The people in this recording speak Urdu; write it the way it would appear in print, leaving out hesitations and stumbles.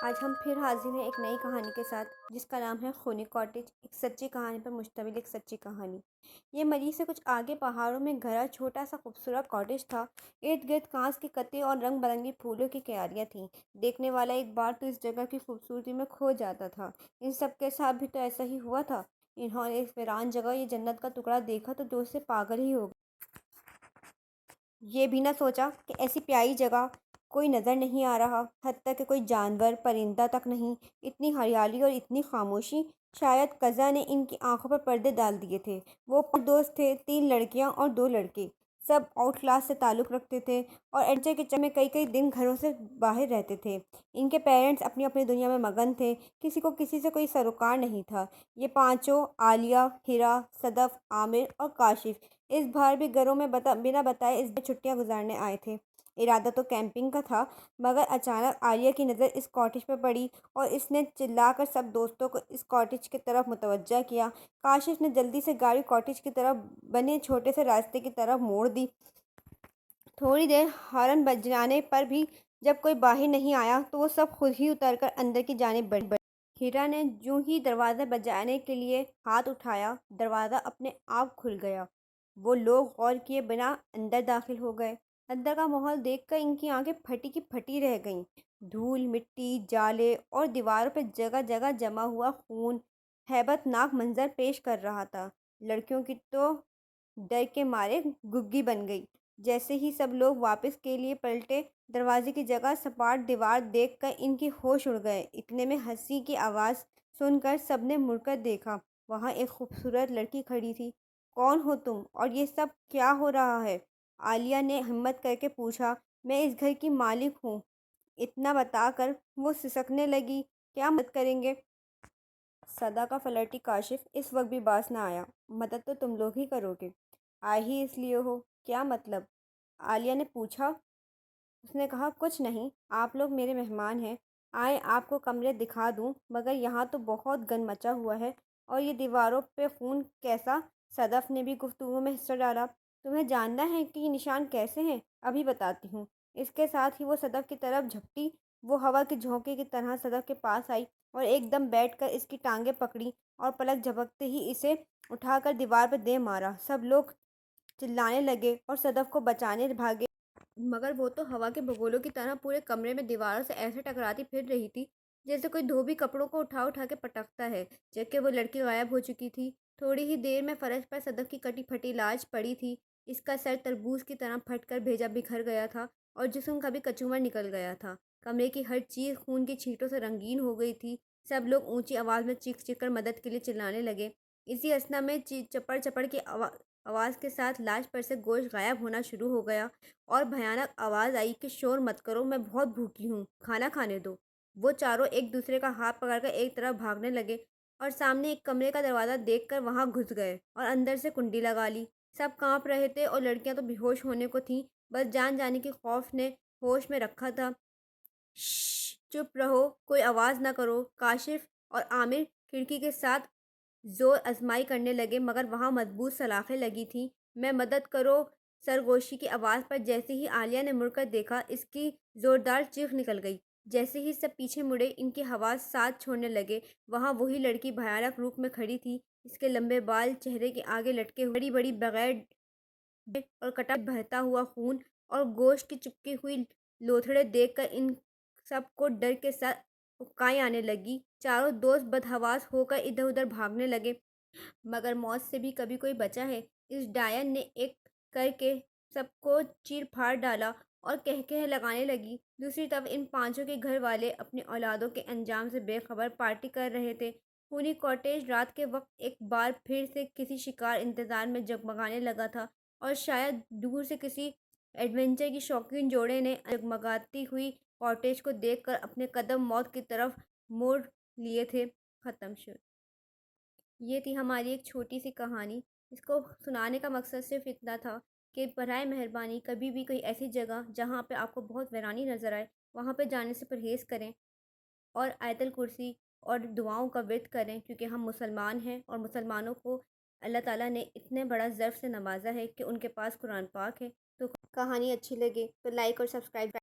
آج ہم پھر حاضر ہیں ایک نئی کہانی کے ساتھ جس کا نام ہے خونی کاٹیج، ایک سچی کہانی پر مشتمل ایک سچی کہانی۔ یہ مری سے کچھ آگے پہاڑوں میں گھرا چھوٹا سا خوبصورت کاٹیج تھا۔ ارد گرد کانچ کے کتے اور رنگ برنگی پھولوں کی کیاریاں تھیں۔ دیکھنے والا ایک بار تو اس جگہ کی خوبصورتی میں کھو جاتا تھا۔ ان سب کے ساتھ بھی تو ایسا ہی ہوا تھا۔ انہوں نے اس ویران جگہ یہ جنت کا ٹکڑا دیکھا تو جوش سے پاگل ہی ہو گئے۔ یہ بھی نہ سوچا کہ ایسی پیاری جگہ کوئی نظر نہیں آ رہا، حتیٰ کہ کوئی جانور پرندہ تک نہیں۔ اتنی ہریالی اور اتنی خاموشی! شاید قضا نے ان کی آنکھوں پر پردے ڈال دیے تھے۔ وہ 5 دوست تھے، 3 لڑکیاں اور 2 لڑکے۔ سب آؤٹ کلاس سے تعلق رکھتے تھے اور ایڈونچر کے چکر میں کئی دن گھروں سے باہر رہتے تھے۔ ان کے پیرنٹس اپنی اپنی دنیا میں مگن تھے، کسی کو کسی سے کوئی سروکار نہیں تھا۔ یہ پانچوں، عالیہ، ہیرا، صدف، عامر اور کاشف، اس بار بھی گھروں میں بنا بتائے اس بار چھٹیاں گزارنے آئے تھے۔ ارادہ تو کیمپنگ کا تھا، مگر اچانک عالیہ کی نظر اس کاٹیج پر پڑی اور اس نے چلا کر سب دوستوں کو اس کاٹیج کی طرف متوجہ کیا۔ کاشف نے جلدی سے گاڑی کاٹیج کی طرف بنے چھوٹے سے راستے کی طرف موڑ دی۔ تھوڑی دیر ہارن بجانے پر بھی جب کوئی باہر نہیں آیا تو وہ سب خود ہی اتر کر اندر کی جانب بڑھے۔ ہیرا نے جوں ہی دروازہ بجانے کے لیے ہاتھ اٹھایا، دروازہ اپنے آپ کھل گیا۔ وہ لوگ غور کیے بنا اندر داخل ہو گئے۔ اندر کا ماحول دیکھ کر ان کی آنکھیں پھٹی کی پھٹی رہ گئیں۔ دھول، مٹی، جالے اور دیواروں پہ جگہ جگہ جمع ہوا خون ہیبت ناک منظر پیش کر رہا تھا۔ لڑکیوں کی تو ڈر کے مارے گگی بن گئی۔ جیسے ہی سب لوگ واپس کے لیے پلٹے، دروازے کی جگہ سپاٹ دیوار دیکھ کر ان کے ہوش اڑ گئے۔ اتنے میں ہنسی کی آواز سن کر سب نے مڑ کر دیکھا۔ وہاں ایک خوبصورت لڑکی کھڑی تھی۔ کون ہو تم اور یہ سب کیا ہو رہا ہے؟ عالیہ نے ہمت کر کے پوچھا۔ میں اس گھر کی مالک ہوں۔ اتنا بتا کر وہ سسکنے لگی۔ کیا مدد کریں گے؟ صدا کا فلرٹی کاشف اس وقت بھی باز نہ آیا۔ مدد تو تم لوگ ہی کرو گے، آئے ہی اس لیے ہو۔ کیا مطلب؟ عالیہ نے پوچھا۔ اس نے کہا، کچھ نہیں، آپ لوگ میرے مہمان ہیں، آئیں آپ کو کمرے دکھا دوں، مگر یہاں تو بہت گند مچا ہوا ہے اور یہ دیواروں پہ خون کیسا؟ صدف نے بھی گفتگو میں حصہ ڈالا۔ تمہیں جاننا ہے کہ یہ نشان کیسے ہیں؟ ابھی بتاتی ہوں۔ اس کے ساتھ ہی وہ صدف کی طرف جھپٹی۔ وہ ہوا کے جھونکے کی طرح صدف کے پاس آئی اور ایک دم بیٹھ کر اس کی ٹانگیں پکڑی اور پلک جھپکتے ہی اسے اٹھا کر دیوار پر دے مارا۔ سب لوگ چلانے لگے اور صدف کو بچانے بھاگے، مگر وہ تو ہوا کے بگولوں کی طرح پورے کمرے میں دیواروں سے ایسے ٹکراتی پھر رہی تھی جیسے کوئی دھوبی کپڑوں کو اٹھا اٹھا کے پٹکتا ہے۔ جبکہ وہ لڑکی غائب ہو چکی تھی۔ تھوڑی ہی دیر میں فرش پر صدف کی کٹی پھٹی لاش پڑی تھی۔ اس کا سر تربوز کی طرح پھٹ کر بھیجا بکھر گیا تھا اور جسم کا بھی کچومر نکل گیا تھا۔ کمرے کی ہر چیز خون کی چھینٹوں سے رنگین ہو گئی تھی۔ سب لوگ اونچی آواز میں چیخ چیخ کر مدد کے لیے چلانے لگے۔ اسی اثنا میں چپڑ چپڑ کی آواز کے ساتھ لاش پر سے گوشت غائب ہونا شروع ہو گیا اور بھیانک آواز آئی کہ شور مت کرو، میں بہت بھوکی ہوں، کھانا کھانے دو۔ وہ چاروں ایک دوسرے کا ہاتھ پکڑ کر ایک طرف بھاگنے لگے اور سامنے ایک کمرے کا دروازہ دیکھ کر وہاں گھس گئے اور اندر سے کنڈی لگا لی۔ سب کانپ رہے تھے اور لڑکیاں تو بے ہوش ہونے کو تھیں، بس جان جانے کی خوف نے ہوش میں رکھا تھا۔ شش، چپ رہو، کوئی آواز نہ کرو۔ کاشف اور عامر کھڑکی کے ساتھ زور آزمائی کرنے لگے، مگر وہاں مضبوط سلاخیں لگی تھیں۔ میں مدد کرو، سرگوشی کی آواز پر جیسے ہی عالیہ نے مڑ کر دیکھا، اس کی زوردار چیخ نکل گئی۔ جیسے ہی سب پیچھے مڑے، ان کے حواس ساتھ چھوڑنے لگے۔ وہاں وہی لڑکی بھیانک روپ میں کھڑی تھی۔ اس کے لمبے بال چہرے کے آگے لٹکے ہوئے، بڑی بڑی بغیر ڈنڈے اور کٹا بہتا ہوا خون اور گوشت کی چپکی ہوئی لوتھڑیں دیکھ کر ان سب کو ڈر کے ساتھ اکائی آنے لگی۔ چاروں دوست بدحواس ہو کر ادھر ادھر بھاگنے لگے، مگر موت سے بھی کبھی کوئی بچا ہے؟ اس ڈائن نے ایک کر کے سب کو چیر پھاڑ ڈالا اور کہکہے لگانے لگی۔ دوسری طرف ان پانچوں کے گھر والے اپنی اولادوں کے انجام سے بے خبر پارٹی کر رہے تھے۔ خونی کاٹیج رات کے وقت ایک بار پھر سے کسی شکار انتظار میں جگمگانے لگا تھا اور شاید دور سے کسی ایڈونچر کی شوقین جوڑے نے جگمگاتی ہوئی کاٹیج کو دیکھ کر اپنے قدم موت کی طرف موڑ لیے تھے۔ ختم شد۔ یہ تھی ہماری ایک چھوٹی سی کہانی۔ اس کو سنانے کا مقصد صرف اتنا تھا کہ برائے مہربانی کبھی بھی کوئی ایسی جگہ جہاں پہ آپ کو بہت ویرانی نظر آئے، وہاں پہ جانے سے پرہیز کریں اور آیت الکرسی اور دعاؤں کا ورد کریں، کیونکہ ہم مسلمان ہیں اور مسلمانوں کو اللہ تعالیٰ نے اتنے بڑا ظرف سے نوازا ہے کہ ان کے پاس قرآن پاک ہے۔ تو کہانی اچھی لگے تو لائک اور سبسکرائب